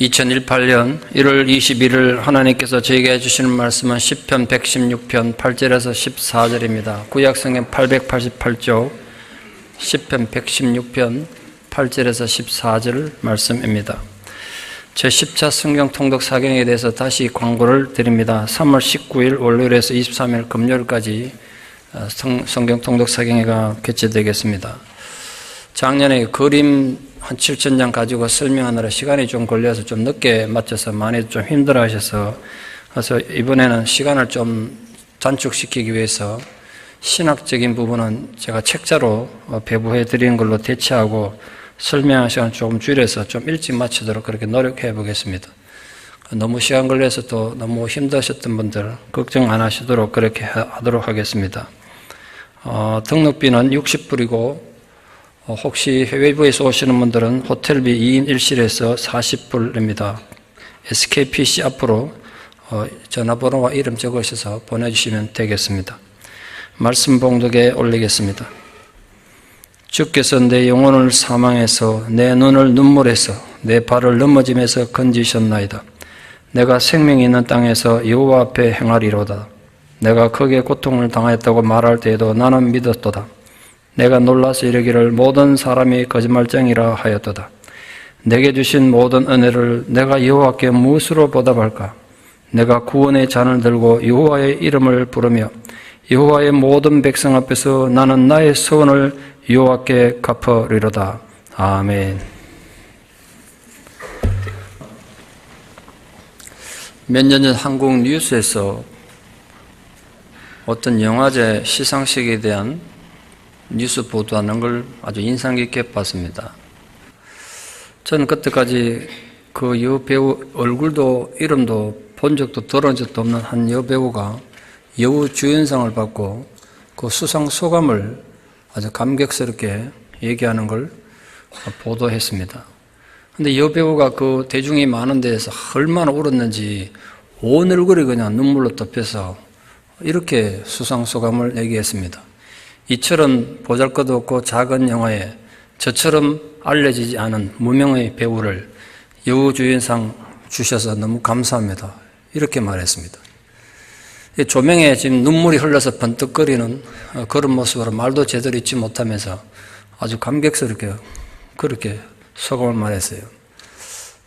2018년 1월 21일 하나님께서 저에게 해주시는 말씀은 시편 116편 8절에서 14절입니다. 구약성경 888쪽 시편 116편 8절에서 14절 말씀입니다. 제 10차 성경 통독 사경에 대해서 다시 광고를 드립니다. 3월 19일 월요일에서 23일 금요일까지 성경 통독 사경회가 개최되겠습니다. 작년에 그림 한 7,000장 가지고 설명하느라 시간이 좀 걸려서 좀 늦게 마쳐서 많이 좀 힘들어 하셔서 그래서 이번에는 시간을 좀 단축시키기 위해서 신학적인 부분은 제가 책자로 배부해 드리는 걸로 대체하고 설명할 시간을 조금 줄여서 좀 일찍 마치도록 그렇게 노력해 보겠습니다. 너무 시간 걸려서 또 너무 힘드셨던 분들 걱정 안 하시도록 그렇게 하도록 하겠습니다. 등록비는 60불이고 혹시 해외부에서 오시는 분들은 호텔비 2인 1실에서 40불입니다. SKPC 앞으로 전화번호와 이름 적으셔서 보내주시면 되겠습니다. 말씀 봉독에 올리겠습니다. 주께서 내 영혼을 사망에서 내 눈을 눈물에서 내 발을 넘어짐에서 건지셨나이다. 내가 생명이 있는 땅에서 여호와 앞에 행하리로다. 내가 크게 고통을 당하였다고 말할 때에도 나는 믿었도다. 내가 놀라서 이르기를 모든 사람이 거짓말쟁이라 하였도다. 내게 주신 모든 은혜를 내가 여호와께 무엇으로 보답할까? 내가 구원의 잔을 들고 여호와의 이름을 부르며 여호와의 모든 백성 앞에서 나는 나의 소원을 여호와께 갚으리로다. 아멘. 몇 년 전 한국 뉴스에서 어떤 영화제 시상식에 대한 뉴스 보도하는 걸 아주 인상 깊게 봤습니다. 저는 그때까지 그 여배우 얼굴도 이름도 본 적도 들은 적도 없는 한 여배우가 여우주연상을 받고 그 수상 소감을 아주 감격스럽게 얘기하는 걸 보도했습니다. 근데 여배우가 그 대중이 많은 데에서 얼마나 울었는지 온 얼굴이 그냥 눈물로 덮여서 이렇게 수상 소감을 얘기했습니다. 이처럼 보잘것없고 작은 영화에 저처럼 알려지지 않은 무명의 배우를 여우주연상 주셔서 너무 감사합니다. 이렇게 말했습니다. 조명에 지금 눈물이 흘러서 번뜩거리는 그런 모습으로 말도 제대로 잊지 못하면서 아주 감격스럽게 그렇게 소감을 말했어요.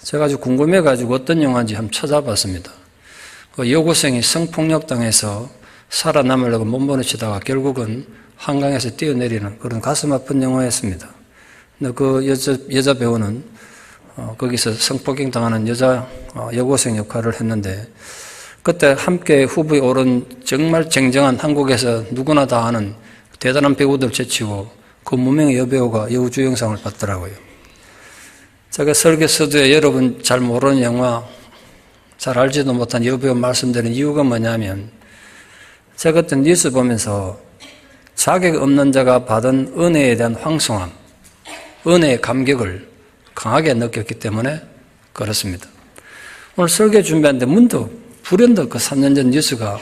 제가 아주 궁금해가지고 어떤 영화인지 한번 찾아봤습니다. 그 여고생이 성폭력당해서 살아남으려고 몸부림치다가 결국은 한강에서 뛰어내리는 그런 가슴 아픈 영화였습니다. 근데 그 여자 배우는 거기서 성폭행 당하는 여고생 역할을 했는데 그때 함께 후보에 오른 정말 쟁쟁한 한국에서 누구나 다 아는 대단한 배우들 제치고 그 무명의 여배우가 여우주연상을 받더라고요. 제가 설교 서두에 여러분 잘 모르는 영화, 잘 알지도 못한 여배우 말씀드린 이유가 뭐냐면 제가 그때 뉴스 보면서 자격 없는 자가 받은 은혜에 대한 황송함, 은혜의 감격을 강하게 느꼈기 때문에 그렇습니다. 오늘 설교 준비하는데 문득 불현듯 그 3년 전 뉴스가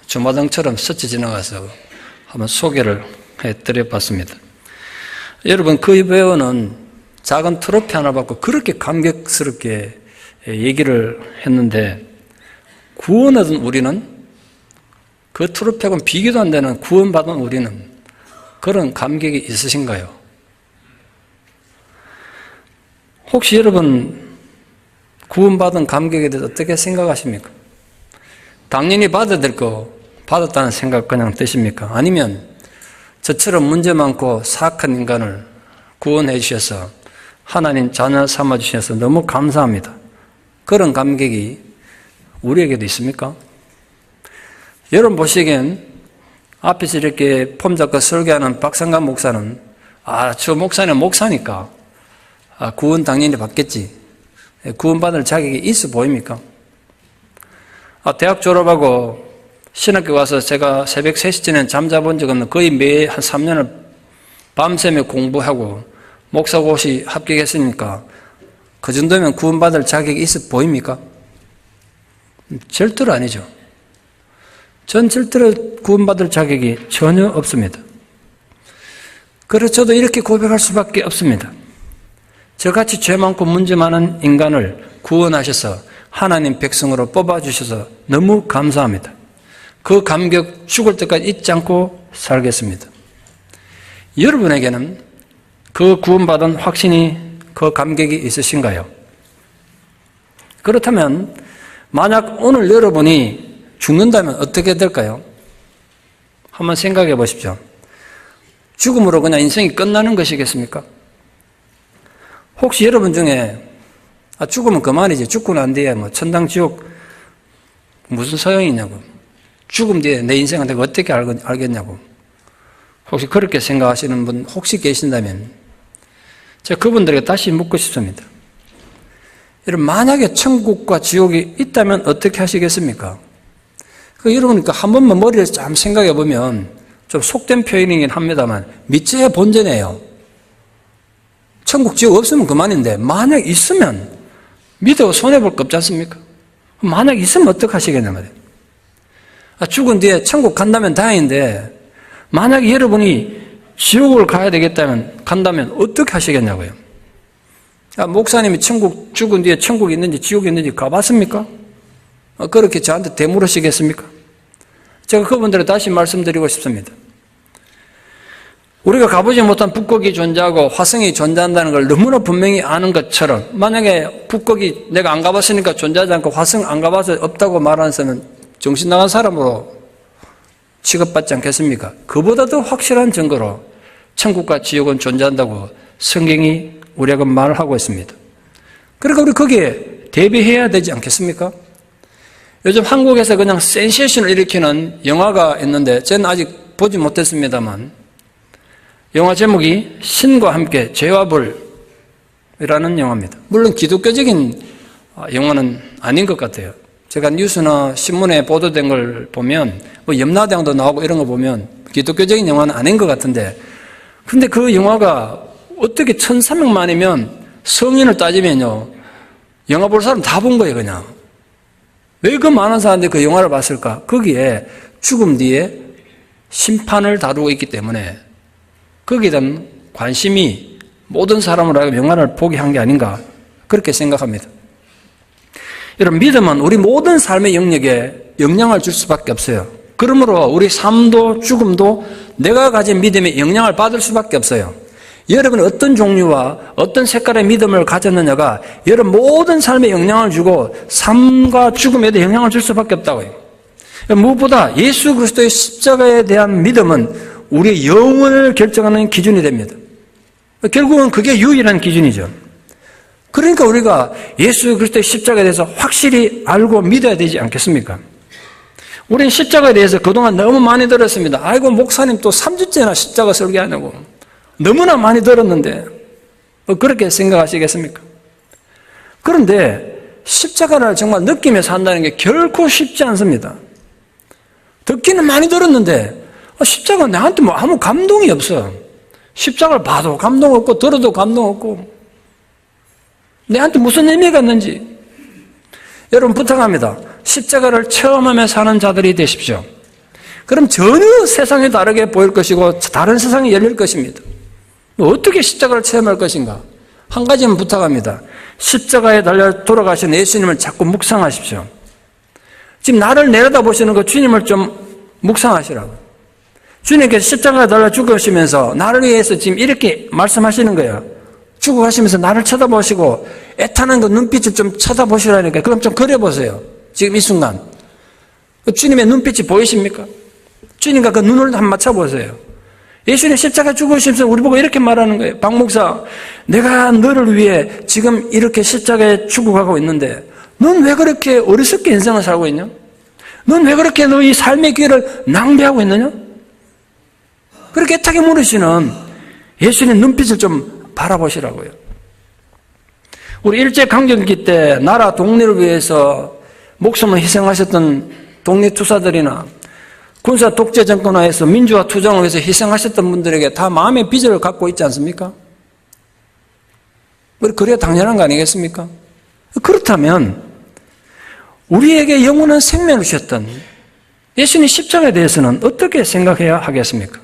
주마등처럼 스쳐 지나가서 한번 소개를 해드려봤습니다. 여러분 그 배우는 작은 트로피 하나 받고 그렇게 감격스럽게 얘기를 했는데 구원 얻은 우리는 그 트로피하고는 비교도 안 되는 구원받은 우리는 그런 감격이 있으신가요? 혹시 여러분 구원받은 감격에 대해서 어떻게 생각하십니까? 당연히 받아야 될 거 받았다는 생각 그냥 드십니까? 아니면 저처럼 문제 많고 사악한 인간을 구원해 주셔서 하나님 자녀 삼아 주셔서 너무 감사합니다. 그런 감격이 우리에게도 있습니까? 여러분 보시기엔 앞에서 이렇게 폼 잡고 설교하는 박상관 목사는 저 목사는 목사니까 구원 당연히 받겠지. 구원받을 자격이 있어 보입니까? 대학 졸업하고 신학교 와서 제가 새벽 3시쯤엔 잠자본 적 없는 거의 매 한 3년을 밤새며 공부하고 목사고시 합격했으니까 그 정도면 구원받을 자격이 있어 보입니까? 절대로 아니죠. 전 절대로 구원받을 자격이 전혀 없습니다. 그래서 저도 이렇게 고백할 수밖에 없습니다. 저같이 죄 많고 문제 많은 인간을 구원하셔서 하나님 백성으로 뽑아주셔서 너무 감사합니다. 그 감격 죽을 때까지 잊지 않고 살겠습니다. 여러분에게는 그 구원받은 확신이, 그 감격이 있으신가요? 그렇다면 만약 오늘 여러분이 죽는다면 어떻게 될까요? 한번 생각해 보십시오. 죽음으로 그냥 인생이 끝나는 것이겠습니까? 혹시 여러분 중에 죽으면 그만이지, 죽고 난 뒤에 뭐 천당 지옥 무슨 소용이 있냐고, 죽음 뒤에 내 인생을 내가 어떻게 알겠냐고, 혹시 그렇게 생각하시는 분 혹시 계신다면 제가 그분들에게 다시 묻고 싶습니다. 여러분, 만약에 천국과 지옥이 있다면 어떻게 하시겠습니까? 여러분, 한 번만 머리를 좀 생각해 보면 좀 속된 표현이긴 합니다만 미처의 본전이에요. 천국, 지옥 없으면 그만인데 만약 있으면 믿어 손해볼 거 없지 않습니까? 만약 있으면 어떻게 하시겠냐 말이에요. 죽은 뒤에 천국 간다면 다행인데 만약에 여러분이 지옥을 가야 되겠다면, 간다면 어떻게 하시겠냐고요. 목사님이 죽은 뒤에 천국이 있는지 지옥이 있는지 가봤습니까? 그렇게 저한테 되물으시겠습니까? 제가 그분들에 다시 말씀드리고 싶습니다. 우리가 가보지 못한 북극이 존재하고 화성이 존재한다는 걸 너무나 분명히 아는 것처럼, 만약에 북극이 내가 안 가봤으니까 존재하지 않고 화성 안 가봐서 없다고 말하는 사람은 정신 나간 사람으로 취급받지 않겠습니까? 그보다 더 확실한 증거로 천국과 지옥은 존재한다고 성경이 우리에게 말을 하고 있습니다. 그러니까 우리 거기에 대비해야 되지 않겠습니까? 요즘 한국에서 그냥 센세이션을 일으키는 영화가 있는데 저는 아직 보지 못했습니다만, 영화 제목이 신과 함께 죄와 벌이라는 영화입니다. 물론 기독교적인 영화는 아닌 것 같아요. 제가 뉴스나 신문에 보도된 걸 보면 염라대왕도 나오고 이런 거 보면 기독교적인 영화는 아닌 것 같은데, 근데 그 영화가 어떻게 1,300만이면 성인을 따지면요, 영화 볼 사람 다 본 거예요. 그냥 왜 그 많은 사람들이 그 영화를 봤을까? 거기에 죽음 뒤에 심판을 다루고 있기 때문에 거기에 대한 관심이 모든 사람으로 하여금 영화를 보게 한 게 아닌가, 그렇게 생각합니다. 여러분, 믿음은 우리 모든 삶의 영역에 영향을 줄 수밖에 없어요. 그러므로 우리 삶도 죽음도 내가 가진 믿음에 영향을 받을 수밖에 없어요. 여러분이 어떤 종류와 어떤 색깔의 믿음을 가졌느냐가 여러분 모든 삶에 영향을 주고 삶과 죽음에도 영향을 줄 수밖에 없다고요. 무엇보다 예수 그리스도의 십자가에 대한 믿음은 우리의 영혼을 결정하는 기준이 됩니다. 결국은 그게 유일한 기준이죠. 그러니까 우리가 예수 그리스도의 십자가에 대해서 확실히 알고 믿어야 되지 않겠습니까? 우리는 십자가에 대해서 그동안 너무 많이 들었습니다. 아이고, 목사님 또 3주째나 십자가 설교하냐고. 너무나 많이 들었는데 그렇게 생각하시겠습니까? 그런데 십자가를 정말 느끼며 산다는 게 결코 쉽지 않습니다. 듣기는 많이 들었는데 십자가 나한테 뭐 아무 감동이 없어. 십자가를 봐도 감동 없고 들어도 감동 없고 내한테 무슨 의미가 있는지. 여러분 부탁합니다. 십자가를 체험하며 사는 자들이 되십시오. 그럼 전혀 세상이 다르게 보일 것이고 다른 세상이 열릴 것입니다. 어떻게 십자가를 체험할 것인가? 한 가지만 부탁합니다. 십자가에 달려 돌아가신 예수님을 자꾸 묵상하십시오. 지금 나를 내려다보시는 그 주님을 좀 묵상하시라고. 주님께서 십자가에 달려 죽으시면서 나를 위해서 지금 이렇게 말씀하시는 거예요. 죽어가시면서 나를 쳐다보시고 애타는 그 눈빛을 좀 쳐다보시라니까. 그럼 좀 그려보세요. 지금 이 순간 주님의 눈빛이 보이십니까? 주님과 그 눈을 한번 맞춰보세요. 예수님 십자가 죽으시면서 우리 보고 이렇게 말하는 거예요. 박 목사, 내가 너를 위해 지금 이렇게 십자가에 죽어가고 있는데 넌 왜 그렇게 어리석게 인생을 살고 있냐? 넌 왜 그렇게 너의 삶의 기회를 낭비하고 있느냐? 그렇게 애타게 물으시는 예수님 눈빛을 좀 바라보시라고요. 우리 일제강점기 때 나라 독립을 위해서 목숨을 희생하셨던 독립투사들이나 군사 독재 정권하에서 민주화 투쟁을 위해서 희생하셨던 분들에게 다 마음의 빚을 갖고 있지 않습니까? 그래야 당연한 거 아니겠습니까? 그렇다면 우리에게 영원한 생명을 주셨던 예수님 십자가에 대해서는 어떻게 생각해야 하겠습니까?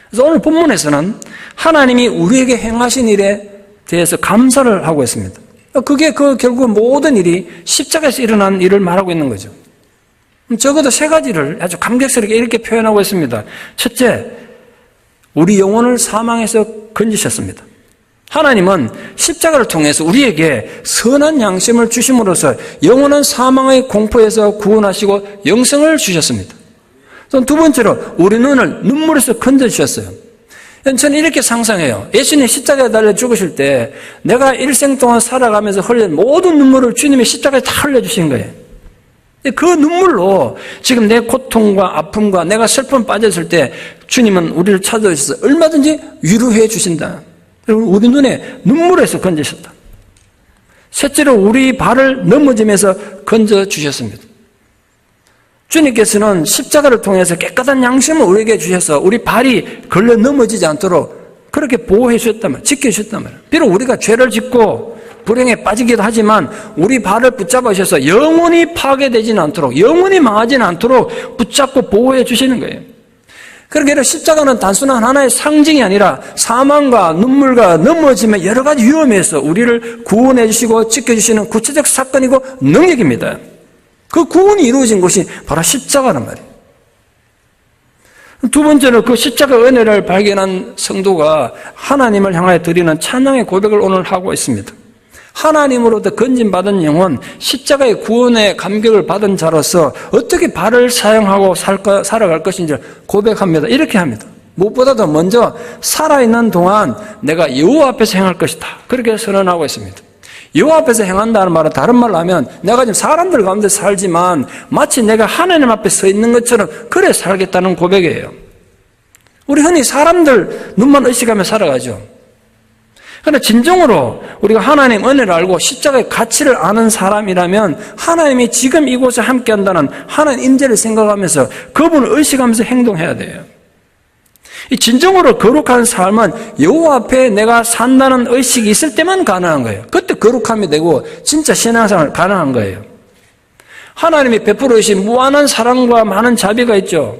그래서 오늘 본문에서는 하나님이 우리에게 행하신 일에 대해서 감사를 하고 있습니다. 그게 결국 모든 일이 십자가에서 일어난 일을 말하고 있는 거죠. 적어도 세 가지를 아주 감격스럽게 이렇게 표현하고 있습니다. 첫째, 우리 영혼을 사망에서 건지셨습니다. 하나님은 십자가를 통해서 우리에게 선한 양심을 주심으로써 영원한 사망의 공포에서 구원하시고 영생을 주셨습니다. 두 번째로 우리 눈을 눈물에서 건져주셨어요. 저는 이렇게 상상해요. 예수님이 십자가에 달려 죽으실 때 내가 일생 동안 살아가면서 흘린 모든 눈물을 주님이 십자가에 다 흘려주신 거예요. 그 눈물로 지금 내 고통과 아픔과 내가 슬픔 빠졌을 때 주님은 우리를 찾아오셔서 얼마든지 위로해 주신다. 그리고 우리 눈에 눈물에서 건지셨다. 셋째로 우리 발을 넘어지면서 건져주셨습니다. 주님께서는 십자가를 통해서 깨끗한 양심을 우리에게 주셔서 우리 발이 걸려 넘어지지 않도록 그렇게 보호해 주셨단 말이에요. 지켜주셨단 말이에요. 비록 우리가 죄를 짓고 불행에 빠지기도 하지만 우리 발을 붙잡아 주셔서 영원히 파괴되지는 않도록, 영원히 망하지는 않도록 붙잡고 보호해 주시는 거예요. 그러니까 십자가는 단순한 하나의 상징이 아니라 사망과 눈물과 넘어짐의 여러 가지 위험에서 우리를 구원해 주시고 지켜주시는 구체적 사건이고 능력입니다. 그 구원이 이루어진 곳이 바로 십자가란 말이에요. 두 번째로 그 십자가 은혜를 발견한 성도가 하나님을 향하여 드리는 찬양의 고백을 오늘 하고 있습니다. 하나님으로부터 건진받은 영혼, 십자가의 구원의 감격을 받은 자로서 어떻게 발을 사용하고 살아갈 것인지 고백합니다. 이렇게 합니다. 무엇보다도 먼저 살아있는 동안 내가 여호와 앞에서 행할 것이다. 그렇게 선언하고 있습니다. 여호와 앞에서 행한다는 말은 다른 말로 하면 내가 지금 사람들 가운데 살지만 마치 내가 하나님 앞에 서 있는 것처럼 그래 살겠다는 고백이에요. 우리 흔히 사람들 눈만 의식하며 살아가죠. 그러나 진정으로 우리가 하나님 은혜를 알고 십자가의 가치를 아는 사람이라면 하나님이 지금 이곳에 함께한다는 하나님 임재를 생각하면서 그분을 의식하면서 행동해야 돼요. 이 진정으로 거룩한 삶은 여호와 앞에 내가 산다는 의식이 있을 때만 가능한 거예요. 그때 거룩함이 되고 진짜 신앙생활 가능한 거예요. 하나님이 베풀어 주신 무한한 사랑과 많은 자비가 있죠.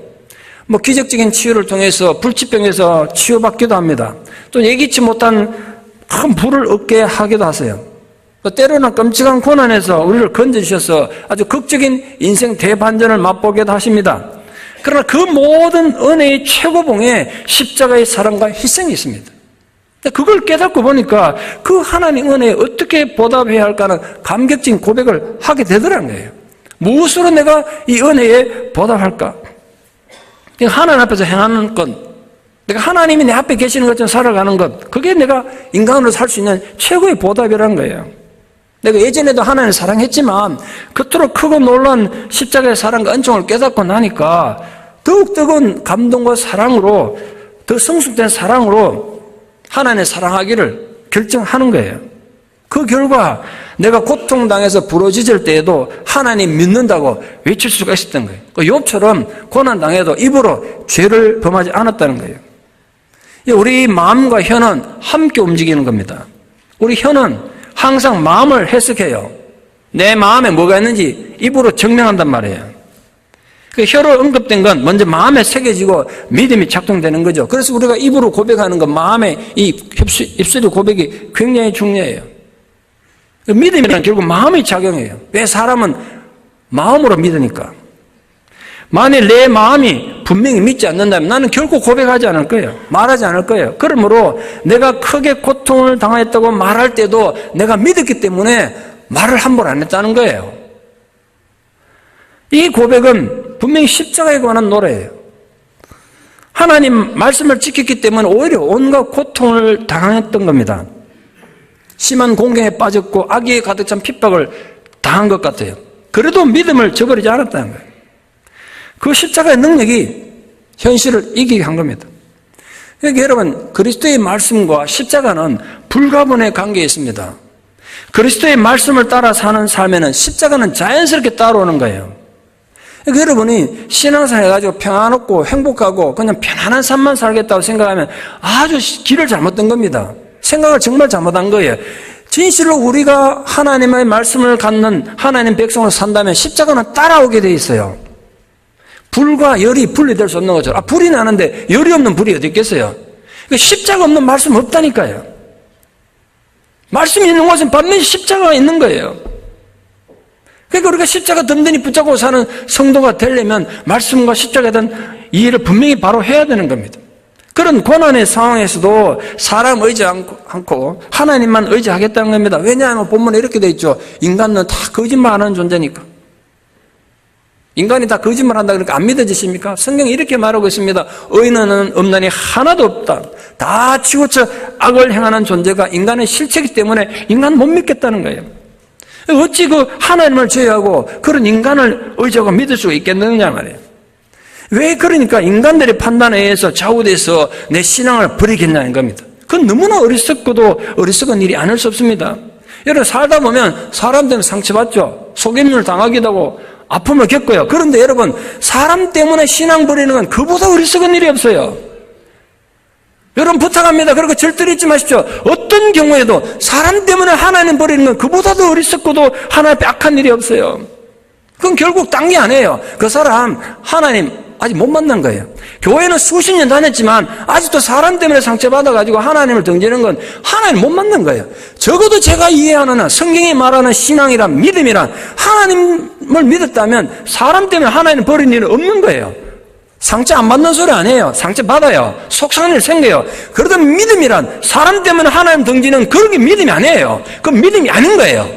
기적적인 치유를 통해서 불치병에서 치유받기도 합니다. 또 예기치 못한 큰 불을 얻게 하기도 하세요. 때로는 끔찍한 고난에서 우리를 건져주셔서 아주 극적인 인생 대반전을 맛보기도 하십니다. 그러나 그 모든 은혜의 최고봉에 십자가의 사랑과 희생이 있습니다. 그걸 깨닫고 보니까 그 하나님 은혜에 어떻게 보답해야 할까는 감격적인 고백을 하게 되더라는 거예요. 무엇으로 내가 이 은혜에 보답할까? 하나님 앞에서 행하는 것, 내가 하나님이 내 앞에 계시는 것처럼 살아가는 것, 그게 내가 인간으로 살 수 있는 최고의 보답이라는 거예요. 내가 예전에도 하나님을 사랑했지만 그토록 크고 놀라운 십자가의 사랑과 은총을 깨닫고 나니까 더욱 뜨거운 감동과 사랑으로, 더 성숙된 사랑으로 하나님을 사랑하기를 결정하는 거예요. 그 결과 내가 고통당해서 부러지질 때에도 하나님 믿는다고 외칠 수가 있었던 거예요. 욥처럼 고난당해도 입으로 죄를 범하지 않았다는 거예요. 우리 마음과 혀는 함께 움직이는 겁니다. 우리 혀는 항상 마음을 해석해요. 내 마음에 뭐가 있는지 입으로 증명한단 말이에요. 혀로 언급된 건 먼저 마음에 새겨지고 믿음이 작동되는 거죠. 그래서 우리가 입으로 고백하는 건 마음에 이 입술의 고백이 굉장히 중요해요. 믿음이란 결국 마음의 작용이에요. 왜 사람은 마음으로 믿으니까. 만일 내 마음이 분명히 믿지 않는다면 나는 결코 고백하지 않을 거예요. 말하지 않을 거예요. 그러므로 내가 크게 고통을 당했다고 말할 때도 내가 믿었기 때문에 말을 함부로 안 했다는 거예요. 이 고백은 분명히 십자가에 관한 노래예요. 하나님 말씀을 지켰기 때문에 오히려 온갖 고통을 당했던 겁니다. 심한 공경에 빠졌고 악의에 가득 찬 핍박을 당한 것 같아요. 그래도 믿음을 저버리지 않았다는 거예요. 그 십자가의 능력이 현실을 이기게 한 겁니다. 그러니까 여러분, 그리스도의 말씀과 십자가는 불가분의 관계에 있습니다. 그리스도의 말씀을 따라 사는 삶에는 십자가는 자연스럽게 따라오는 거예요. 그러니까 여러분이 신앙생활 해가지고 평안없고 행복하고 그냥 편안한 삶만 살겠다고 생각하면 아주 길을 잘못된 겁니다. 생각을 정말 잘못한 거예요. 진실로 우리가 하나님의 말씀을 갖는 하나님 백성으로 산다면 십자가는 따라오게 돼 있어요. 불과 열이 분리될 수 없는 거죠. 불이 나는데 열이 없는 불이 어디 있겠어요? 십자가 없는 말씀 없다니까요. 말씀이 있는 곳은 반드시 십자가가 있는 거예요. 그러니까 우리가 십자가 든든히 붙잡고 사는 성도가 되려면 말씀과 십자가에 대한 이해를 분명히 바로 해야 되는 겁니다. 그런 고난의 상황에서도 사람 의지하지 않고 하나님만 의지하겠다는 겁니다. 왜냐하면 본문에 이렇게 되어 있죠. 인간은 다 거짓말하는 존재니까. 인간이 다 거짓말한다 그러니까 안 믿어지십니까? 성경이 이렇게 말하고 있습니다. 의인은 없나니 하나도 없다. 다 치우쳐 악을 행하는 존재가 인간의 실체이기 때문에 인간 못 믿겠다는 거예요. 어찌 그 하나님을 제외하고 그런 인간을 의지하고 믿을 수가 있겠느냐 말이에요. 왜 그러니까 인간들의 판단에 의해서 좌우돼서 내 신앙을 버리겠냐는 겁니다. 그건 너무나 어리석고도 어리석은 일이 아닐 수 없습니다. 여러분 살다 보면 사람 때문에 상처받죠. 속임수를 당하기도 하고 아픔을 겪고요. 그런데 여러분 사람 때문에 신앙 버리는 건 그보다 어리석은 일이 없어요. 여러분 부탁합니다. 그리고 절대로 잊지 마십시오. 어떤 경우에도 사람 때문에 하나님 버리는 건 그보다도 어리석고도 하나님 앞에 악한 일이 없어요. 그건 결국 딴 게 아니에요. 그 사람 하나님 아직 못 만난 거예요. 교회는 수십 년 다녔지만 아직도 사람 때문에 상처받아가지고 하나님을 등지는 건 하나님 못 만난 거예요. 적어도 제가 이해하는 한 성경이 말하는 신앙이란 믿음이란 하나님을 믿었다면 사람 때문에 하나님 버리는 일은 없는 거예요. 상처 안 받는 소리 아니에요. 상처 받아요. 속상한 일 생겨요. 그러다 믿음이란 사람 때문에 하나님 등지는 그런 게 믿음이 아니에요. 그건 믿음이 아닌 거예요.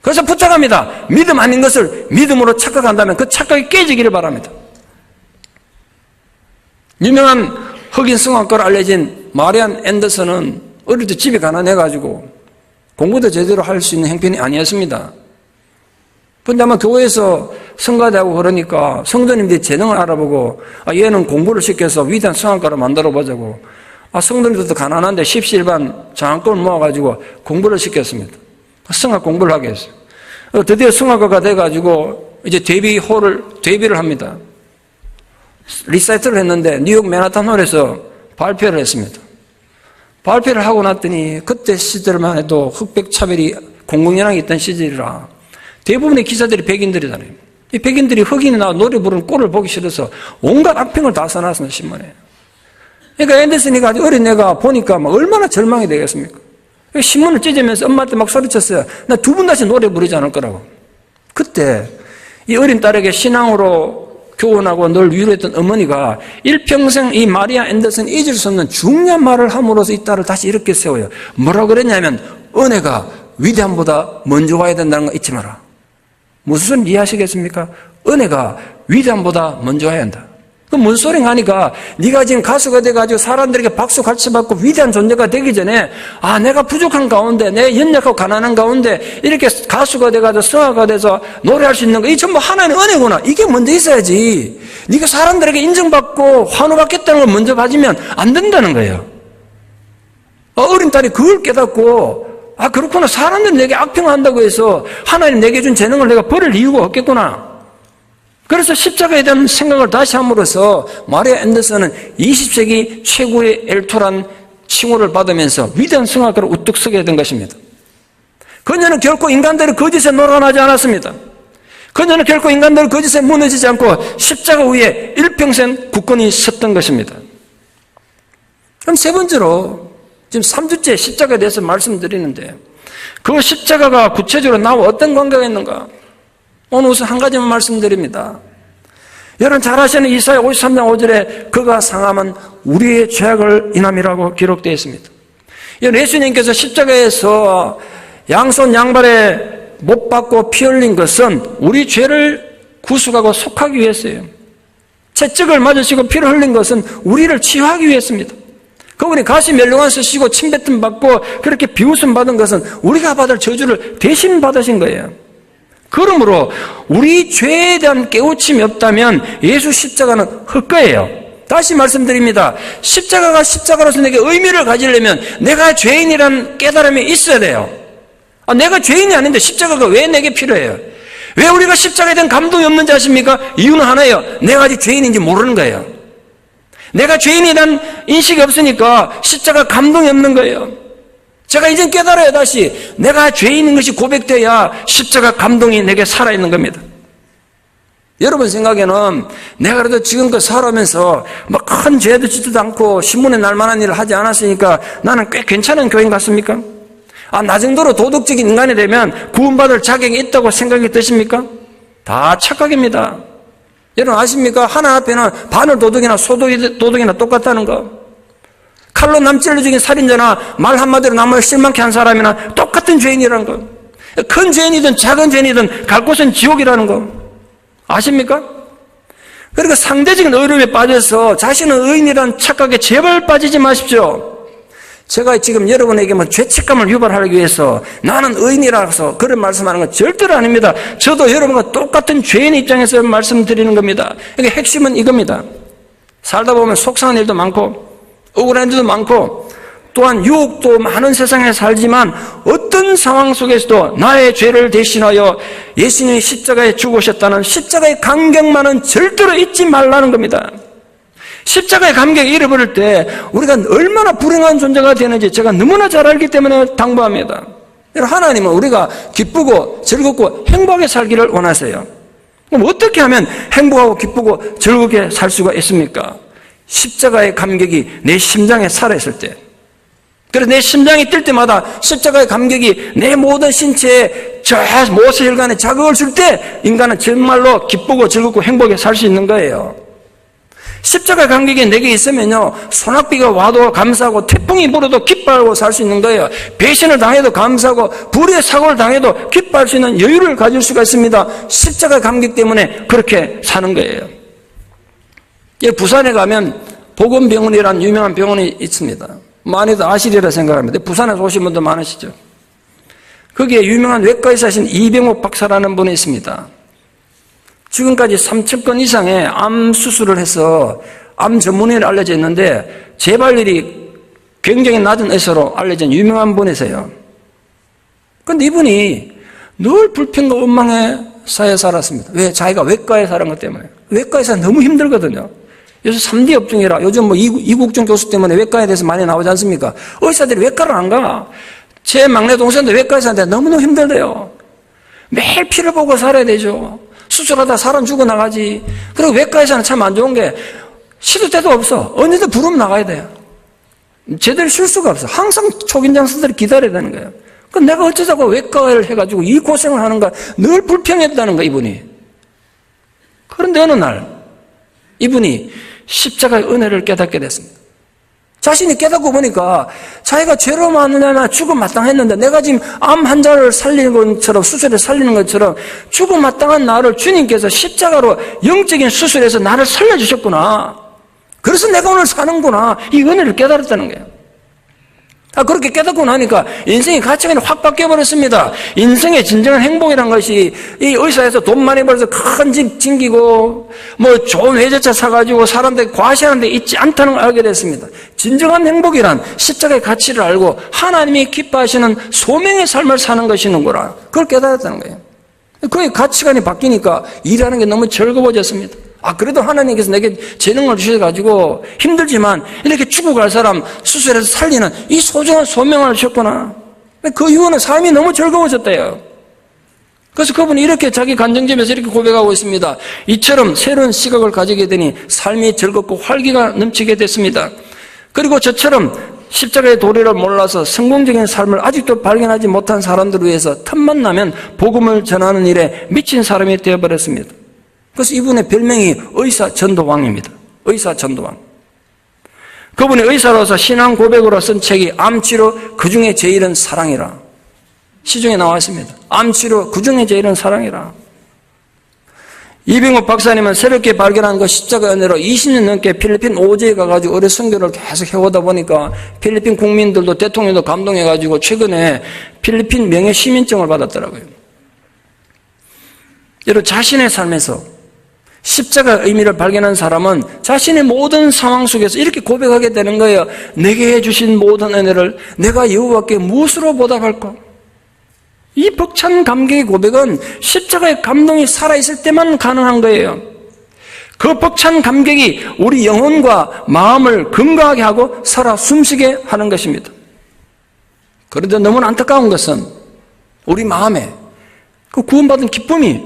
그래서 부탁합니다. 믿음 아닌 것을 믿음으로 착각한다면 그 착각이 깨지기를 바랍니다. 유명한 흑인 성악가로 알려진 마리안 앤더슨은 어릴 때 집이 가난해가지고 공부도 제대로 할 수 있는 형편이 아니었습니다. 그런데 아마 교회에서 성가대하고 그러니까 성도님들이 재능을 알아보고 얘는 공부를 시켜서 위대한 성악가로 만들어보자고 성도님들도 가난한데 십시일반 장학금을 모아가지고 공부를 시켰습니다. 성악 공부를 하게 했어요. 드디어 성악가가 돼가지고 이제 데뷔를 합니다. 리사이트를 했는데 뉴욕 맨하탄 홀에서 발표를 했습니다. 발표를 하고 났더니 그때 시절만 해도 흑백 차별이 공공연하게 있던 시절이라 대부분의 기사들이 백인들이잖아요. 이 백인들이 흑인이나 노래 부르는 꼴을 보기 싫어서 온갖 악평을 다 써놨습니다, 신문에. 그러니까 앤더슨이가 아주 어린 애가 보니까 막 얼마나 절망이 되겠습니까? 신문을 찢으면서 엄마한테 막 소리쳤어요. 나 두 번 다시 노래 부르지 않을 거라고. 그때 이 어린 딸에게 신앙으로 교훈하고 늘 위로했던 어머니가 일평생 이 마리아 앤더슨이 잊을 수 없는 중요한 말을 함으로써 이 딸을 다시 이렇게 세워요. 뭐라고 그랬냐면 은혜가 위대함보다 먼저 와야 된다는 거 잊지 마라. 무슨 소리 이해하시겠습니까? 은혜가 위대함보다 먼저 와야 한다. 그 뭔 소리가 하니까 네가 지금 가수가 돼가지고 사람들에게 박수 같이 받고 위대한 존재가 되기 전에 내가 부족한 가운데 내 연약하고 가난한 가운데 이렇게 가수가 돼가지고 성악가 돼서 노래할 수 있는 거 이 전부 하나님의 은혜구나. 이게 먼저 있어야지. 네가 사람들에게 인정받고 환호받겠다는 걸 먼저 가지면 안 된다는 거예요. 어린 딸이 그걸 깨닫고 그렇구나. 사람들이 내게 악평한다고 해서 하나님 내게 준 재능을 내가 버릴 이유가 없겠구나. 그래서 십자가에 대한 생각을 다시 함으로써 마리아 앤더슨은 20세기 최고의 엘토란 칭호를 받으면서 위대한 성악가로 우뚝 서게 된 것입니다. 그녀는 결코 인간들의 거짓에 놀아나지 않았습니다. 그녀는 결코 인간들의 거짓에 무너지지 않고 십자가 위에 일평생 굳건히 섰던 것입니다. 그럼 세 번째로 지금 3주째 십자가에 대해서 말씀드리는데 그 십자가가 구체적으로 나와 어떤 관계가 있는가? 오늘 우선 한 가지만 말씀드립니다. 여러분 잘 아시는 이사야 53장 5절에 그가 상함은 우리의 죄악을 인함이라고 기록되어 있습니다. 예수님께서 십자가에서 양손 양발에 못 박고 피 흘린 것은 우리 죄를 구속하고 속하기 위해서예요. 채찍을 맞으시고 피를 흘린 것은 우리를 치유하기 위해서입니다. 그분이 가시 멸류관 쓰시고 침뱉음 받고 그렇게 비웃음 받은 것은 우리가 받을 저주를 대신 받으신 거예요. 그러므로 우리 죄에 대한 깨우침이 없다면 예수 십자가는 헛거예요. 다시 말씀드립니다. 십자가가 십자가로서 내게 의미를 가지려면 내가 죄인이라는 깨달음이 있어야 돼요. 내가 죄인이 아닌데 십자가가 왜 내게 필요해요? 왜 우리가 십자가에 대한 감동이 없는지 아십니까? 이유는 하나예요. 내가 아직 죄인인지 모르는 거예요. 내가 죄인이라는 인식이 없으니까 십자가 감동이 없는 거예요. 제가 이젠 깨달아요. 다시 내가 죄인인 것이 고백돼야 십자가 감동이 내게 살아있는 겁니다. 여러분 생각에는 내가 그래도 지금껏 살아오면서 큰 죄도 짓지도 않고 신문에 날만한 일을 하지 않았으니까 나는 꽤 괜찮은 교인 같습니까? 나 정도로 도덕적인 인간이 되면 구원받을 자격이 있다고 생각이 드십니까? 다 착각입니다. 여러분 아십니까? 하나 앞에는 바늘 도둑이나 소도둑이나 똑같다는 거. 칼로 남 찔러 죽인 살인자나 말 한마디로 남을 실망케 한 사람이나 똑같은 죄인이라는 거. 큰 죄인이든 작은 죄인이든 갈 곳은 지옥이라는 거. 아십니까? 그러니까 상대적인 어려움에 빠져서 자신은 의인이라는 착각에 제발 빠지지 마십시오. 제가 지금 여러분에게 죄책감을 유발하기 위해서 나는 의인이라서 그런 말씀하는 건 절대로 아닙니다. 저도 여러분과 똑같은 죄인 입장에서 말씀드리는 겁니다. 그러니까 핵심은 이겁니다. 살다 보면 속상한 일도 많고 억울한 일도 많고 또한 유혹도 많은 세상에 살지만 어떤 상황 속에서도 나의 죄를 대신하여 예수님이 십자가에 죽으셨다는 십자가의 감격만은 절대로 잊지 말라는 겁니다. 십자가의 감격을 잃어버릴 때 우리가 얼마나 불행한 존재가 되는지 제가 너무나 잘 알기 때문에 당부합니다. 하나님은 우리가 기쁘고 즐겁고 행복하게 살기를 원하세요. 그럼 어떻게 하면 행복하고 기쁘고 즐겁게 살 수가 있습니까? 십자가의 감격이 내 심장에 살아있을 때, 그래서 내 심장이 뛸 때마다 십자가의 감격이 내 모든 신체에 저 모세혈관에 자극을 줄 때 인간은 정말로 기쁘고 즐겁고 행복하게 살 수 있는 거예요. 십자가의 감격이 내게 있으면요, 소낙비가 와도 감사하고 태풍이 불어도 기뻐하고 살 수 있는 거예요. 배신을 당해도 감사하고 불의의 사고를 당해도 기뻐할 수 있는 여유를 가질 수가 있습니다. 십자가의 감격 때문에 그렇게 사는 거예요. 부산에 가면 복음병원이라는 유명한 병원이 있습니다. 많이들 아시리라 생각합니다. 부산에서 오신 분도 많으시죠. 거기에 유명한 외과의사신 이병옥 박사라는 분이 있습니다. 지금까지 3,000건 이상의 암 수술을 해서 암 전문의로 알려져 있는데 재발률이 굉장히 낮은 의사로 알려진 유명한 분이세요. 그런데 이분이 늘 불평과 원망의 사회에 살았습니다. 왜? 자기가 외과에 살은 것 때문에. 외과에서 너무 힘들거든요. 요즘 3D 업종이라 요즘 이국종 교수 때문에 외과에 대해서 많이 나오지 않습니까? 의사들이 외과를 안 가. 제 막내 동생도 외과에 사는데 너무너무 힘들대요. 매일 피를 보고 살아야 되죠. 수술하다 사람 죽어나가지. 그리고 외과에서는 참 안 좋은 게 시도 때도 없어. 언제든 부르면 나가야 돼요. 제대로 쉴 수가 없어. 항상 초긴장수들이 기다려야 되는 거예요. 그럼 내가 어쩌자고 외과를 해가지고 이 고생을 하는가 늘 불평했다는 거야, 이분이. 그런데 어느 날 이분이 십자가의 은혜를 깨닫게 됐습니다. 자신이 깨닫고 보니까 자기가 죄로 마느냐나 죽음 마땅했는데 내가 지금 암 환자를 살리는 것처럼 수술에 살리는 것처럼 죽음 마땅한 나를 주님께서 십자가로 영적인 수술에서 나를 살려주셨구나. 그래서 내가 오늘 사는구나. 이 은혜를 깨달았다는 거예요. 그렇게 깨닫고 나니까 인생의 가치관이 확 바뀌어버렸습니다. 인생의 진정한 행복이란 것이 이 의사에서 돈 많이 벌어서 큰 집 챙기고 좋은 외제차 사가지고 사람들이 과시하는 데 있지 않다는 걸 알게 됐습니다. 진정한 행복이란 십자가의 가치를 알고 하나님이 기뻐하시는 소명의 삶을 사는 것이는구나. 그걸 깨달았다는 거예요. 그의 가치관이 바뀌니까 일하는 게 너무 즐거워졌습니다. 그래도 하나님께서 내게 재능을 주셔가지고 힘들지만 이렇게 죽어갈 사람 수술해서 살리는 이 소중한 소명을 주셨구나. 그 이후는 삶이 너무 즐거워졌대요. 그래서 그분이 이렇게 자기 간증집에서 이렇게 고백하고 있습니다. 이처럼 새로운 시각을 가지게 되니 삶이 즐겁고 활기가 넘치게 됐습니다. 그리고 저처럼 십자가의 도리를 몰라서 성공적인 삶을 아직도 발견하지 못한 사람들을 위해서 틈만 나면 복음을 전하는 일에 미친 사람이 되어버렸습니다. 그래서 이분의 별명이 의사전도왕입니다. 의사전도왕. 그분이 의사로서 신앙 고백으로 쓴 책이 암치료 그중에 제일은 사랑이라. 시중에 나와 있습니다. 암치료 그중에 제일은 사랑이라. 이병옥 박사님은 새롭게 발견한 그 십자가 은혜로 20년 넘게 필리핀 오지에 가가지고 의뢰 선교를 계속 해오다 보니까 필리핀 국민들도 대통령도 감동해가지고 최근에 필리핀 명예 시민증을 받았더라고요. 여러분 자신의 삶에서 십자가의 의미를 발견한 사람은 자신의 모든 상황 속에서 이렇게 고백하게 되는 거예요. 내게 해주신 모든 은혜를 내가 여호와께 무엇으로 보답할까? 이 벅찬 감격의 고백은 십자가의 감동이 살아있을 때만 가능한 거예요. 그 벅찬 감격이 우리 영혼과 마음을 건강하게 하고 살아 숨쉬게 하는 것입니다. 그런데 너무나 안타까운 것은 우리 마음에 그 구원받은 기쁨이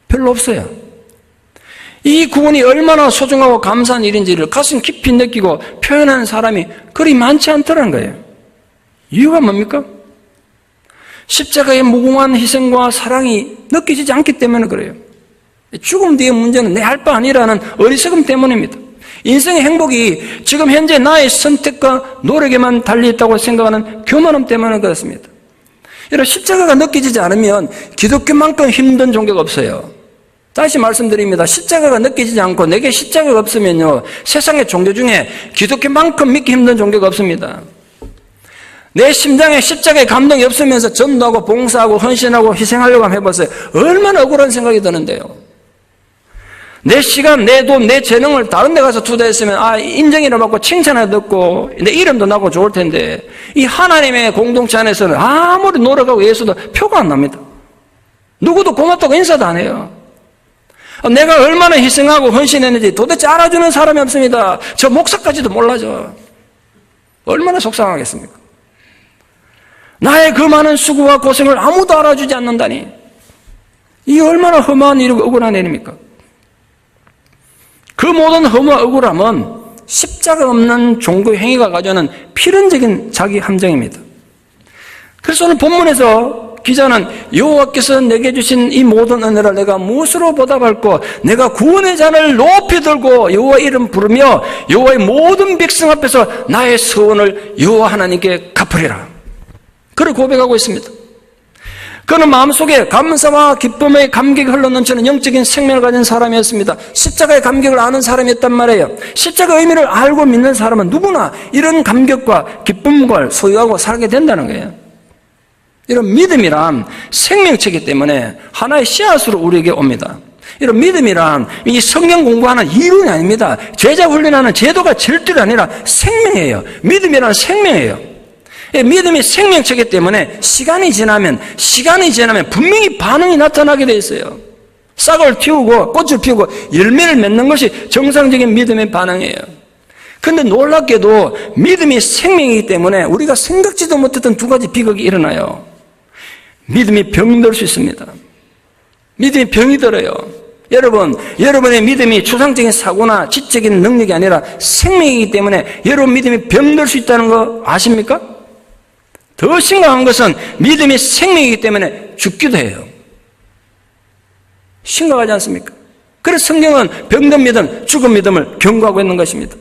별로 없어요. 이 구원이 얼마나 소중하고 감사한 일인지를 가슴 깊이 느끼고 표현하는 사람이 그리 많지 않더라는 거예요. 이유가 뭡니까? 십자가의 무궁한 희생과 사랑이 느껴지지 않기 때문에 그래요. 죽음 뒤의 문제는 내 할 바 아니라는 어리석음 때문입니다. 인생의 행복이 지금 현재 나의 선택과 노력에만 달려있다고 생각하는 교만함 때문에 그렇습니다. 여러분, 십자가가 느껴지지 않으면 기독교만큼 힘든 종교가 없어요. 다시 말씀드립니다. 십자가가 느껴지지 않고 내게 십자가가 없으면요, 세상의 종교 중에 기독교만큼 믿기 힘든 종교가 없습니다. 내 심장에 십자가의 감동이 없으면서 전도하고 봉사하고 헌신하고 희생하려고 하면 해보세요. 얼마나 억울한 생각이 드는데요. 내 시간, 내 돈, 내 재능을 다른 데 가서 투자했으면 인정이나 받고 칭찬을 듣고 내 이름도 나고 좋을 텐데, 이 하나님의 공동체 안에서는 아무리 노력하고 예수도 표가 안 납니다. 누구도 고맙다고 인사도 안 해요. 내가 얼마나 희생하고 헌신했는지 도대체 알아주는 사람이 없습니다. 저 목사까지도 몰라죠. 얼마나 속상하겠습니까? 나의 그 많은 수고와 고생을 아무도 알아주지 않는다니, 이게 얼마나 험한 일이고 억울한 일입니까? 그 모든 험한 억울함은 십자가 없는 종교 행위가 가져오는 필연적인 자기 함정입니다. 그래서 오늘 본문에서 기자는 여호와께서 내게 주신 이 모든 은혜를 내가 무엇으로 보답할꼬? 내가 구원의 잔을 높이 들고 여호와 이름 부르며 여호와의 모든 백성 앞에서 나의 서원을 여호와 하나님께 갚으리라. 그를 고백하고 있습니다. 그는 마음속에 감사와 기쁨의 감격이 흘러넘치는 영적인 생명을 가진 사람이었습니다. 십자가의 감격을 아는 사람이었단 말이에요. 십자가의 의미를 알고 믿는 사람은 누구나 이런 감격과 기쁨을 소유하고 살게 된다는 거예요. 이런 믿음이란 생명체이기 때문에 하나의 씨앗으로 우리에게 옵니다. 이런 믿음이란 이 성경 공부하는 이론이 아닙니다. 제자 훈련하는 제도가 절대로 아니라 생명이에요. 믿음이란 생명이에요. 믿음이 생명체이기 때문에 시간이 지나면 분명히 반응이 나타나게 돼 있어요. 싹을 틔우고 꽃을 피우고 열매를 맺는 것이 정상적인 믿음의 반응이에요. 그런데 놀랍게도 믿음이 생명이기 때문에 우리가 생각지도 못했던 두 가지 비극이 일어나요. 믿음이 병들 수 있습니다. 믿음이 병이 들어요. 여러분의 믿음이 추상적인 사고나 지적인 능력이 아니라 생명이기 때문에 여러분 믿음이 병들 수 있다는 거 아십니까? 더 심각한 것은 믿음이 생명이기 때문에 죽기도 해요. 심각하지 않습니까? 그래서 성경은 병든 믿음, 죽은 믿음을 경고하고 있는 것입니다.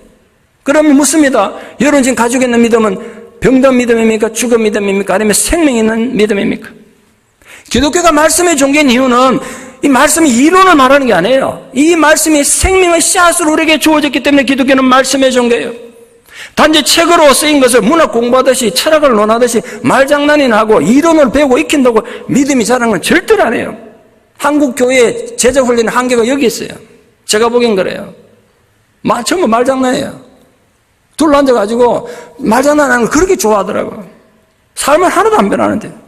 그러면 묻습니다. 여러분 지금 가지고 있는 믿음은 병든 믿음입니까? 죽은 믿음입니까? 아니면 생명 있는 믿음입니까? 기독교가 말씀의 종교인 이유는 이 말씀이 이론을 말하는 게 아니에요. 이 말씀이 생명의 씨앗으로 우리에게 주어졌기 때문에 기독교는 말씀의 종교예요. 단지 책으로 쓰인 것을 문학 공부하듯이 철학을 논하듯이 말장난이나 하고 이론을 배우고 익힌다고 믿음이 자라는 건 절대로 아니에요. 한국 교회의 제자 훈련의 한계가 여기 있어요. 제가 보기엔 그래요. 전부 말장난이에요. 둘러 앉아가지고 말장난하는 걸 그렇게 좋아하더라고요. 삶을 하나도 안 변하는데.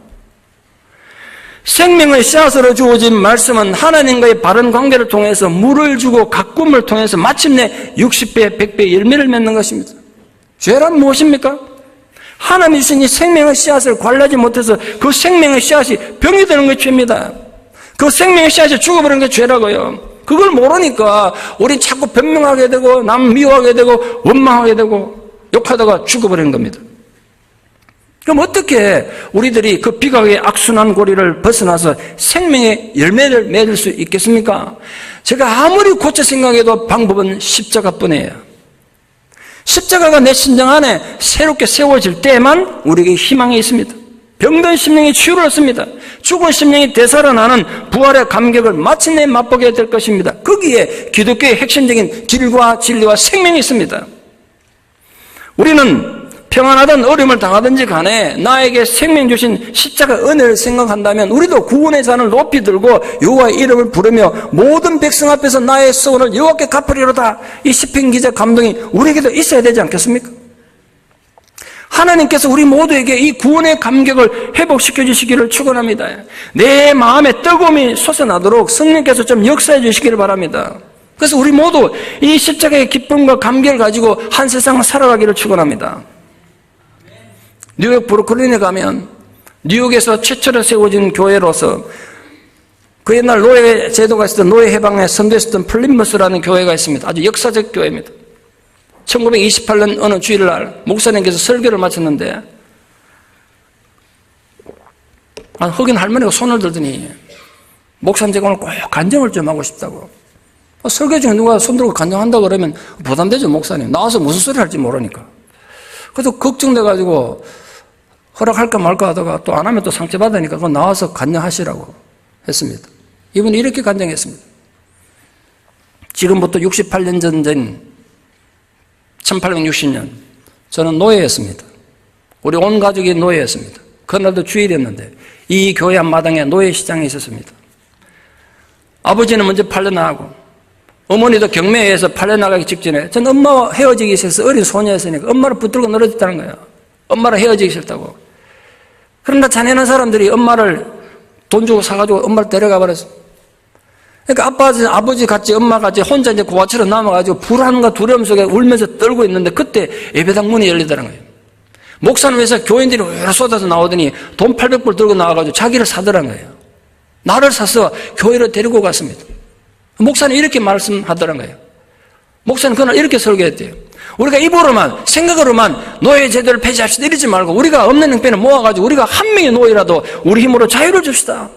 생명의 씨앗으로 주어진 말씀은 하나님과의 바른 관계를 통해서 물을 주고 가꿈을 통해서 마침내 60배, 100배 열매를 맺는 것입니다. 죄란 무엇입니까? 하나님이 주신 이 생명의 씨앗을 관리하지 못해서 그 생명의 씨앗이 병이 되는 것이 죄입니다. 그 생명의 씨앗이 죽어버리는 게 죄라고요. 그걸 모르니까 우린 자꾸 변명하게 되고 남 미워하게 되고 원망하게 되고 욕하다가 죽어버리는 겁니다. 그럼 어떻게 우리들이 그 비각의 악순환 고리를 벗어나서 생명의 열매를 맺을 수 있겠습니까? 제가 아무리 고쳐 생각해도 방법은 십자가뿐이에요. 십자가가 내 심장 안에 새롭게 세워질 때만 우리에게 희망이 있습니다. 병든 심령이 치유를 얻습니다. 죽은 심령이 되살아나는 부활의 감격을 마침내 맛보게 될 것입니다. 거기에 기독교의 핵심적인 길과 진리와 생명이 있습니다. 우리는 평안하든 어려움을 당하든지 간에 나에게 생명 주신 십자가 은혜를 생각한다면 우리도 구원의 잔을 높이 들고 여호와의 이름을 부르며 모든 백성 앞에서 나의 소원을 여호와께 갚으리로다. 이 시편 기자 감동이 우리에게도 있어야 되지 않겠습니까? 하나님께서 우리 모두에게 이 구원의 감격을 회복시켜 주시기를 축원합니다. 내 마음에 뜨거움이 솟아나도록 성령께서 좀 역사해 주시기를 바랍니다. 그래서 우리 모두 이 십자가의 기쁨과 감격을 가지고 한 세상을 살아가기를 축원합니다. 뉴욕 브루클린에 가면 뉴욕에서 최초로 세워진 교회로서 그 옛날 노예 제도가 있었던 노예 해방에 선도했었던 플림머스라는 교회가 있습니다. 아주 역사적 교회입니다. 1928년 어느 주일날 목사님께서 설교를 마쳤는데 흑인 할머니가 손을 들더니 목사님 제가 오늘 꼭 간증을 좀 하고 싶다고. 설교 중에 누가 손 들고 간증한다 그러면 부담되죠, 목사님. 나와서 무슨 소리 할지 모르니까. 그래서 걱정돼가지고 허락할까 말까 하다가 또 안 하면 또 상처받으니까 그거 나와서 간증하시라고 했습니다. 이분이 이렇게 간증했습니다. 지금부터 68년 전 1860년 저는 노예였습니다. 우리 온 가족이 노예였습니다. 그날도 주일이었는데 이 교회 앞마당에 노예시장이 있었습니다. 아버지는 먼저 팔려나가고 어머니도 경매에서 팔려나가기 직전에 전 엄마와 헤어지기 싫어서 어린 소녀였으니까 엄마를 붙들고 늘어졌다는 거예요. 엄마랑 헤어지기 싫다고. 그런데 자네는 사람들이 엄마를 돈 주고 사가지고 엄마를 데려가 버렸어요. 그러니까 아버지 같이 엄마 같이 혼자 이제 고아처럼 남아가지고 불안과 두려움 속에 울면서 떨고 있는데 그때 예배당 문이 열리더라는 거예요. 목사는 회사 교인들이 여러 쏟아서 나오더니 돈 800불 들고 나와가지고 자기를 사더란 거예요. 나를 사서 교회로 데리고 갔습니다. 목사는 이렇게 말씀하더란 거예요. 목사는 그날 이렇게 설교했대요. 우리가 입으로만 생각으로만 노예 제도를 폐지합시다 이러지 말고 우리가 없는 형편을 모아가지고 우리가 한 명의 노예라도 우리 힘으로 자유를 줍시다.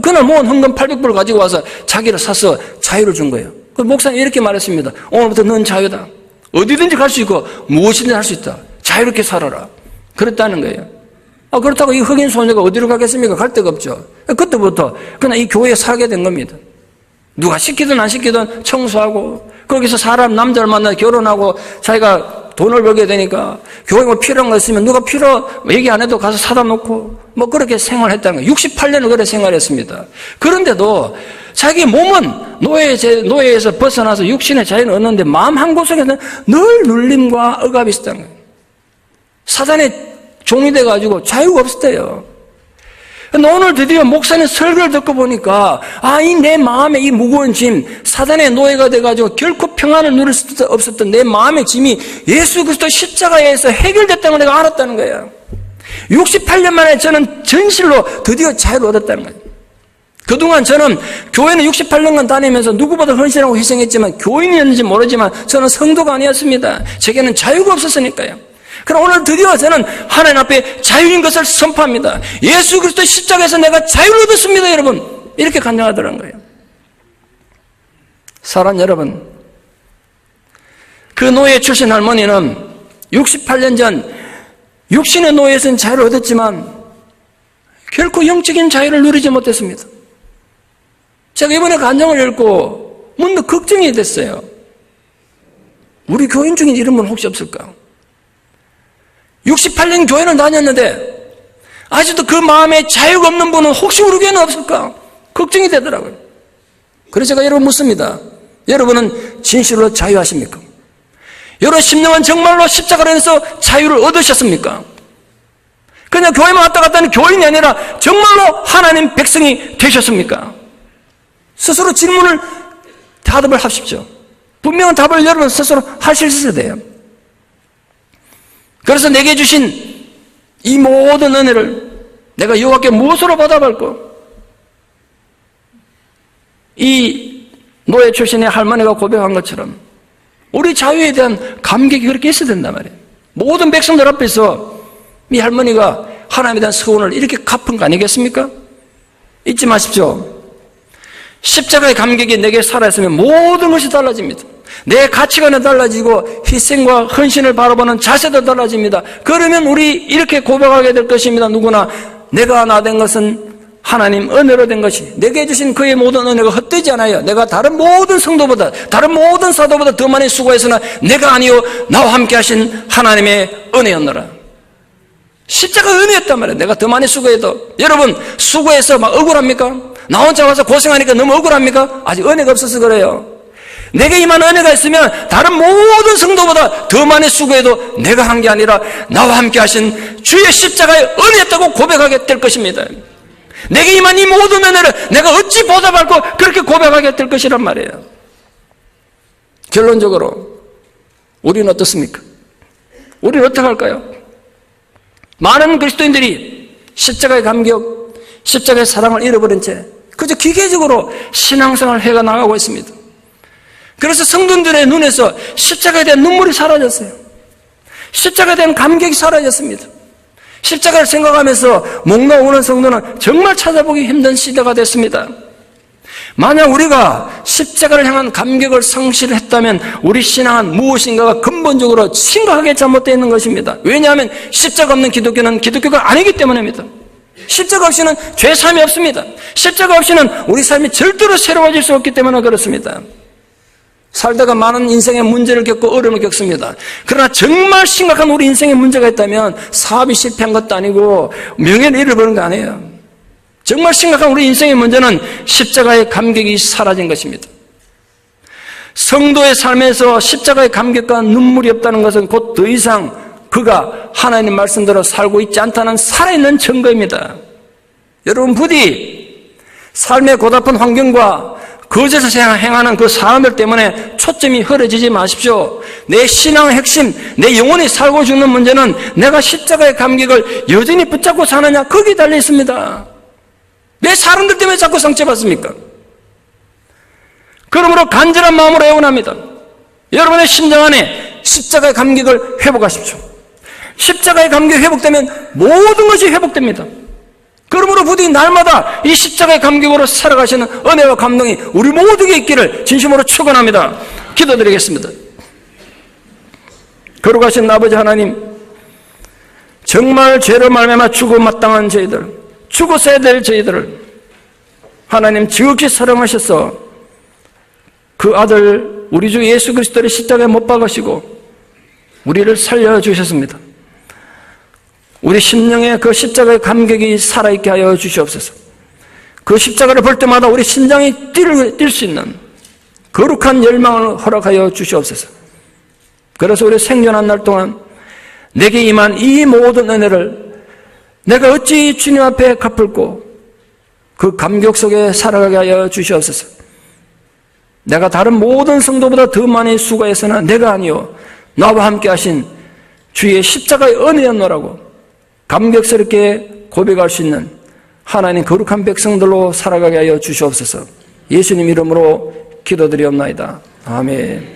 그날 모은 헌금 800불 가지고 와서 자기를 사서 자유를 준 거예요. 그 목사님 이렇게 말했습니다. 오늘부터 넌 자유다. 어디든지 갈 수 있고 무엇이든지 할 수 있다. 자유롭게 살아라. 그랬다는 거예요. 그렇다고 이 흑인 소녀가 어디로 가겠습니까? 갈 데가 없죠. 그때부터 그냥 이 교회에 살게 된 겁니다. 누가 시키든 안 시키든 청소하고 거기서 사람 남자를 만나 결혼하고 자기가 돈을 벌게 되니까 교회 뭐 필요한 거 있으면 누가 얘기 안 해도 가서 사다 놓고 뭐 그렇게 생활했다는 거예요. 68년을 그렇게 생활했습니다. 그런데도 자기 몸은 노예에서 벗어나서 육신의 자유는 얻는데 마음 한 구석에는 늘 눌림과 억압이 있었다는 거예요. 사단의 종이 돼가지고 자유가 없었대요. 근데 오늘 드디어 목사님 설교를 듣고 보니까 이 내 마음의 이 무거운 짐 사단의 노예가 돼가지고 결코 평안을 누릴 수 없었던 내 마음의 짐이 예수 그리스도 십자가에서 해결됐다는 걸 내가 알았다는 거예요. 68년 만에 저는 진실로 드디어 자유를 얻었다는 거예요. 그동안 저는 교회는 68년간 다니면서 누구보다 헌신하고 희생했지만 교인이었는지 모르지만 저는 성도가 아니었습니다. 제게는 자유가 없었으니까요. 그럼 오늘 드디어 저는 하나님 앞에 자유인 것을 선포합니다. 예수 그리스도 십자가에서 내가 자유를 얻었습니다, 여러분. 이렇게 간증하더라는 거예요. 사랑하는 여러분, 그 노예 출신 할머니는 68년 전 육신의 노예에서는 자유를 얻었지만 결코 영적인 자유를 누리지 못했습니다. 제가 이번에 간증을 읽고 문득 걱정이 됐어요. 우리 교인 중에 이런 분 혹시 없을까? 68년 교회를 다녔는데 아직도 그 마음에 자유가 없는 분은 혹시 우리 교회는 없을까? 걱정이 되더라고요. 그래서 제가 여러분 묻습니다. 여러분은 진실로 자유하십니까? 여러분 심령은 정말로 십자가로 인해서 자유를 얻으셨습니까? 그냥 교회만 왔다 갔다 하는 교인이 아니라 정말로 하나님 백성이 되셨습니까? 스스로 질문을 대답을 하십시오. 분명한 답을 여러분 스스로 하실 수 있어야 돼요. 그래서 내게 주신 이 모든 은혜를 내가 여호와께 무엇으로 보답할까? 이 노예 출신의 할머니가 고백한 것처럼 우리 자유에 대한 감격이 그렇게 있어야 된단 말이에요. 모든 백성들 앞에서 이 할머니가 하나님에 대한 서운을 이렇게 갚은 거 아니겠습니까? 잊지 마십시오. 십자가의 감격이 내게 살아있으면 모든 것이 달라집니다. 내 가치관이 달라지고 희생과 헌신을 바라보는 자세도 달라집니다. 그러면 우리 이렇게 고백하게 될 것입니다. 누구나 내가 나 된 것은 하나님 은혜로 된 것이 내게 주신 그의 모든 은혜가 헛되지 않아요. 내가 다른 모든 성도보다 다른 모든 사도보다 더 많이 수고했으나 내가 아니요 나와 함께 하신 하나님의 은혜였노라. 십자가 은혜였단 말이에요. 내가 더 많이 수고해도. 여러분 수고해서 막 억울합니까? 나 혼자 와서 고생하니까 너무 억울합니까? 아직 은혜가 없어서 그래요. 내게 임한 은혜가 있으면 다른 모든 성도보다 더 많이 수고해도 내가 한 게 아니라 나와 함께 하신 주의 십자가의 은혜였다고 고백하게 될 것입니다. 내게 임한 이 모든 은혜를 내가 어찌 보답할고 그렇게 고백하게 될 것이란 말이에요. 결론적으로 우리는 어떻습니까? 우리는 어떻게 할까요? 많은 그리스도인들이 십자가의 감격, 십자가의 사랑을 잃어버린 채 그저 기계적으로 신앙생활을 해가 나가고 있습니다. 그래서 성도들의 눈에서 십자가에 대한 눈물이 사라졌어요. 십자가에 대한 감격이 사라졌습니다. 십자가를 생각하면서 목 놓아오는 성도는 정말 찾아보기 힘든 시대가 됐습니다. 만약 우리가 십자가를 향한 감격을 상실했다면 우리 신앙은 무엇인가가 근본적으로 심각하게 잘못되어 있는 것입니다. 왜냐하면 십자가 없는 기독교는 기독교가 아니기 때문입니다. 십자가 없이는 죄사함이 없습니다. 십자가 없이는 우리 삶이 절대로 새로워질 수 없기 때문에 그렇습니다. 살다가 많은 인생의 문제를 겪고 어려움을 겪습니다. 그러나 정말 심각한 우리 인생의 문제가 있다면 사업이 실패한 것도 아니고 명예를 잃어버린 거 아니에요. 정말 심각한 우리 인생의 문제는 십자가의 감격이 사라진 것입니다. 성도의 삶에서 십자가의 감격과 눈물이 없다는 것은 곧 더 이상 그가 하나님 말씀대로 살고 있지 않다는 살아있는 증거입니다. 여러분, 부디 삶의 고달픈 환경과 거제에서 행하는 그 사람들 때문에 초점이 흐려지지 마십시오. 내 신앙의 핵심, 내 영혼이 살고 죽는 문제는 내가 십자가의 감격을 여전히 붙잡고 사느냐, 거기에 달려 있습니다. 왜 사람들 때문에 자꾸 상처받습니까? 그러므로 간절한 마음으로 애원합니다. 여러분의 심장 안에 십자가의 감격을 회복하십시오. 십자가의 감격이 회복되면 모든 것이 회복됩니다. 그러므로 부디 날마다 이 십자가의 감격으로 살아가시는 은혜와 감동이 우리 모두에게 있기를 진심으로 축원합니다. 기도드리겠습니다. 거룩하신 아버지 하나님, 정말 죄로 말미암아 죽어 마땅한 저희들, 죽었어야 될 저희들을 하나님 지극히 사랑하셔서 그 아들 우리 주 예수 그리스도를 십자가에 못 박으시고 우리를 살려주셨습니다. 우리 심령에 그 십자가의 감격이 살아있게 하여 주시옵소서. 그 십자가를 볼 때마다 우리 심장이 뛸 수 있는 거룩한 열망을 허락하여 주시옵소서. 그래서 우리 생존한 날 동안 내게 임한 이 모든 은혜를 내가 어찌 주님 앞에 갚을꼬 그 감격 속에 살아가게 하여 주시옵소서. 내가 다른 모든 성도보다 더 많이 수고해서나 내가 아니요 나와 함께 하신 주의 십자가의 은혜였노라고 감격스럽게 고백할 수 있는 하나님 거룩한 백성들로 살아가게 하여 주시옵소서. 예수님 이름으로 기도드리옵나이다. 아멘.